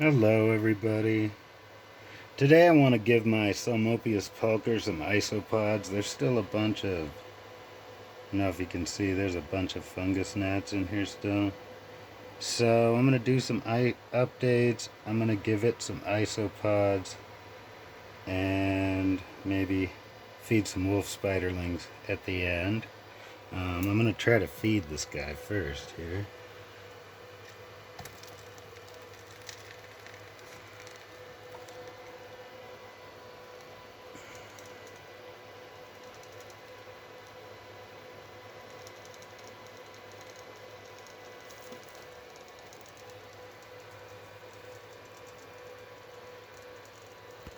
Hello everybody. Today I want to give my Psalmopoeus pulcher some isopods. There's still a bunch of, I don't know if you can see, there's a bunch of fungus gnats in here still. So I'm going to do some updates. I'm going to give it some isopods and maybe feed some wolf spiderlings at the end. I'm going to try to feed this guy first here.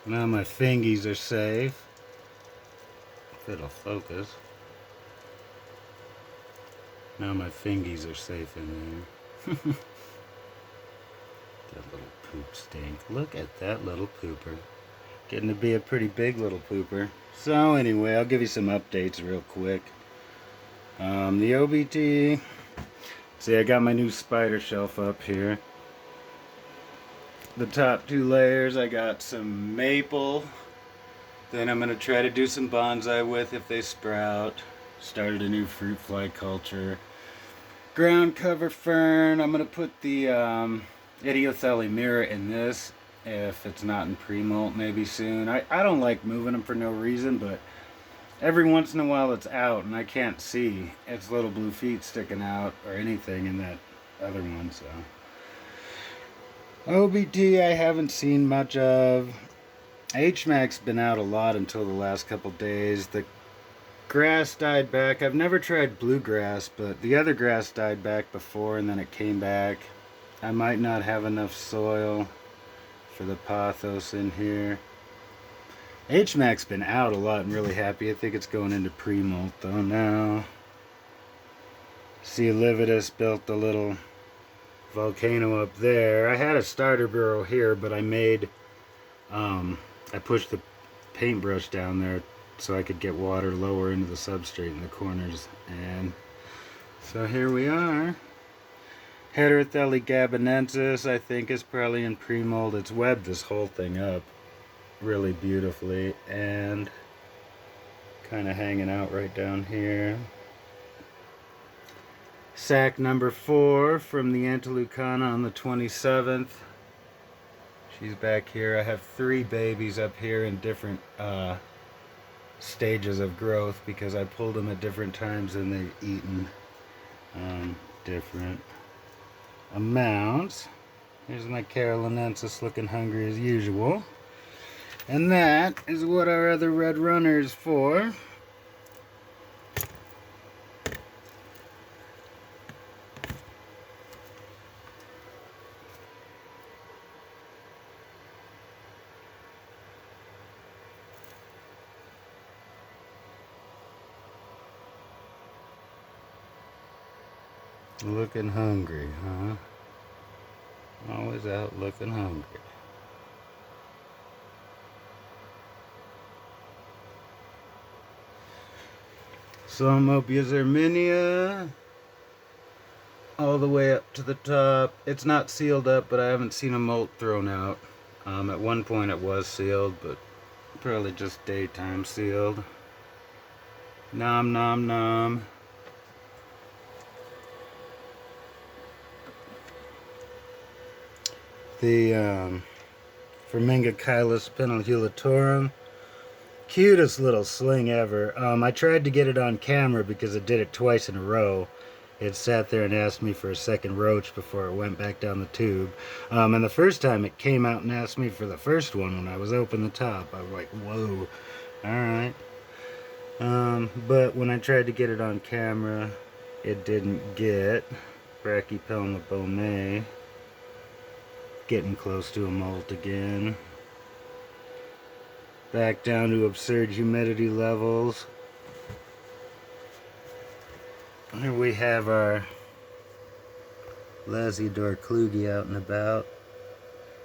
Now my fingies are safe. If it'll focus. Now my fingies are safe in there. That little poop stink. Look at that little pooper. Getting to be a pretty big little pooper. So anyway, I'll give you some updates real quick. The OBT. See, I got my new spider shelf up here. The top two layers, I got some maple. Then I'm going to try to do some bonsai with if they sprout. Started a new fruit fly culture. Ground cover fern. I'm going to put the Idiothelly mirror in this if it's not in pre-molt maybe soon. I don't like moving them for no reason, but every once in a while it's out and I can't see its little blue feet sticking out or anything in that other one. So OBT I haven't seen much of. HMAC's been out a lot until the last couple days. The grass died back. I've never tried bluegrass, but the other grass died back before and then it came back. I might not have enough soil for the pothos in here. HMAC's been out a lot. I'm really happy. I think it's going into pre-molt though now. See, Lividus built a little volcano up there. I had a starter burrow here, but I made I pushed the paintbrush down there so I could get water lower into the substrate in the corners, and so here we are. Heterothelly gabonensis I think is probably in pre-mold. It's webbed this whole thing up really beautifully and kind of hanging out right down here. Sac number 4 from the Antilucana on the 27th. She's back here. I have 3 babies up here in different stages of growth because I pulled them at different times and they've eaten different amounts. Here's my carolinensis looking hungry as usual. And that is what our other red runner is for. Looking hungry, huh? Always out looking hungry. Psalmopoeus erminia, all the way up to the top. It's not sealed up, but I haven't seen a molt thrown out. At one point it was sealed, but probably just daytime sealed. Nom nom nom. The Formingocylus penululatorum. Cutest little sling ever. I tried to get it on camera because it did it twice in a row. It sat there and asked me for a second roach before it went back down the tube. And the first time it came out and asked me for the first one when I was open the top. I was like, whoa, alright. But when I tried to get it on camera, it didn't get. Brachypelma bomei. Getting close to a molt again. Back down to absurd humidity levels. Here we have our Lasiodor klugi out and about.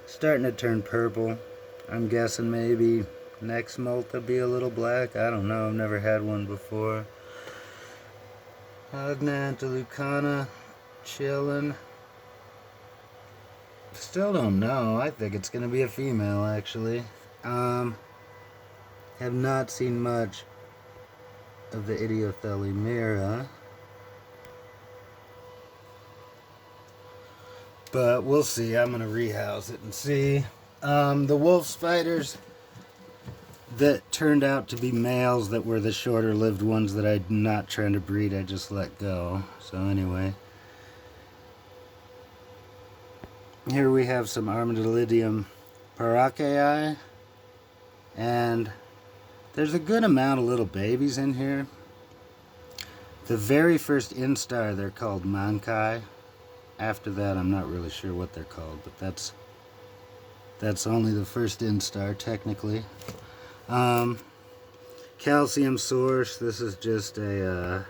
Starting to turn purple. I'm guessing maybe next molt will be a little black. I don't know. I've never had one before. Agna Antilucana chilling. Still don't know. I think it's gonna be a female, actually. Um, have not seen much of the Idiothelymera, but we'll see. I'm gonna rehouse it and see. The wolf spiders that turned out to be males that were the shorter lived ones that I'm not trying to breed, I just let go. So anyway, here we have some Armadillidium paracei, and there's a good amount of little babies in here. The very first instar, they're called mankai. After that, I'm not really sure what they're called, but that's only the first instar technically. Calcium source. This is just a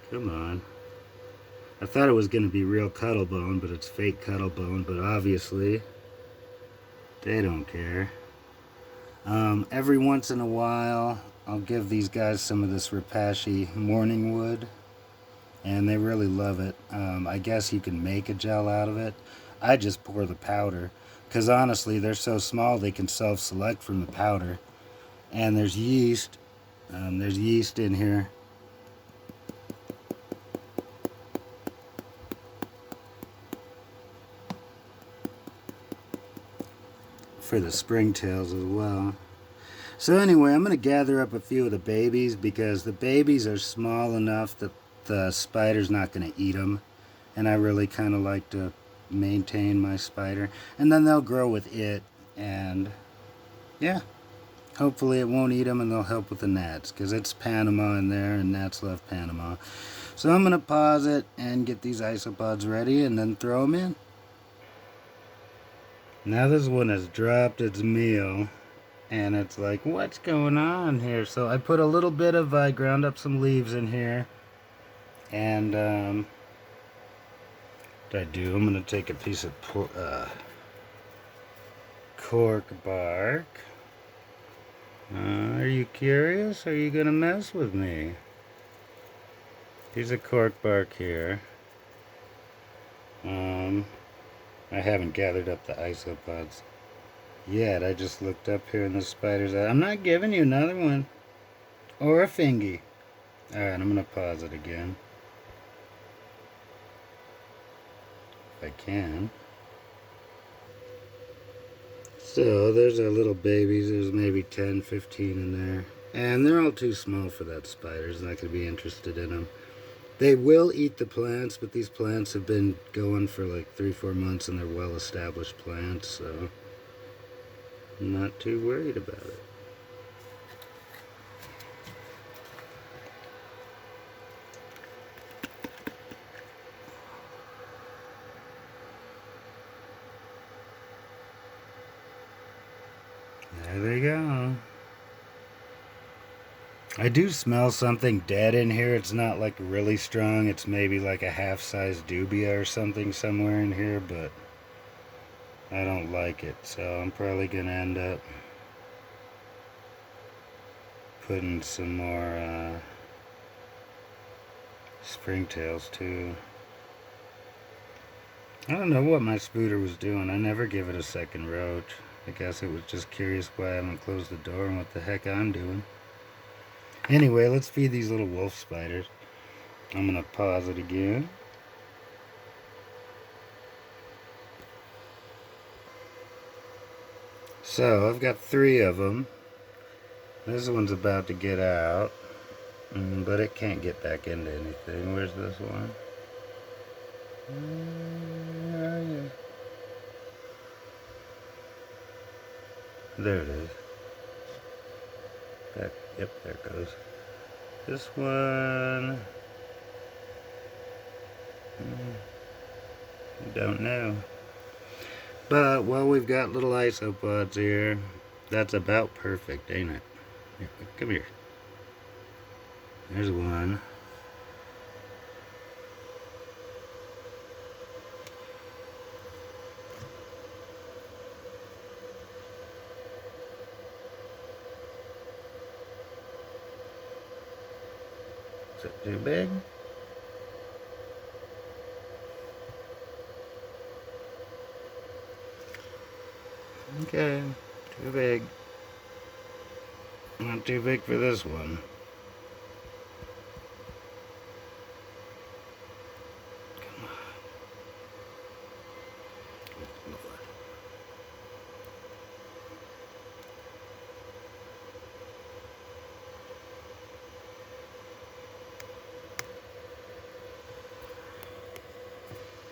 come on. I thought it was going to be real cuttlebone, but it's fake cuttlebone. But obviously, they don't care. Every once in a while, I'll give these guys some of this Repashy morning wood, and they really love it. I guess you can make a gel out of it. I just pour the powder, because honestly, they're so small they can self-select from the powder. And there's yeast. There's yeast in here. For the springtails as well. So anyway, I'm going to gather up a few of the babies because the babies are small enough that the spider's not going to eat them. And I really kind of like to maintain my spider. And then they'll grow with it. And yeah, hopefully it won't eat them and they'll help with the gnats. Because it's Panama in there and gnats love Panama. So I'm going to pause it and get these isopods ready and then throw them in. Now this one has dropped its meal, and it's like, what's going on here? So I put a little bit of, I ground up some leaves in here, and what I do, I'm going to take a piece of cork bark. Are you curious? Are you going to mess with me? Piece of cork bark here. I haven't gathered up the isopods yet. I just looked up here and the spider's out. I'm not giving you another one. Or a fingy. Alright, I'm going to pause it again. If I can. So, there's our little babies. There's maybe 10, 15 in there. And they're all too small for that spider's not going to be interested in them. They will eat the plants, but these plants have been going for like 3-4 months and they're well-established plants, so I'm not too worried about it. There they go. I do smell something dead in here. It's not like really strong. It's maybe like a half-size dubia or something somewhere in here, but I don't like it. So I'm probably going to end up putting some more springtails too. I don't know what my spooter was doing. I never give it a second roach. I guess it was just curious why I haven't closed the door and what the heck I'm doing. Anyway, let's feed these little wolf spiders. I'm going to pause it again. So, I've got 3 of them. This one's about to get out. But it can't get back into anything. Where's this one? Where are you? There it is. Back. Yep, there it goes. This one... don't know. But, well, we've got little isopods here. That's about perfect, ain't it? Come here. There's one. Is it too big? Okay, too big. Not too big for this one.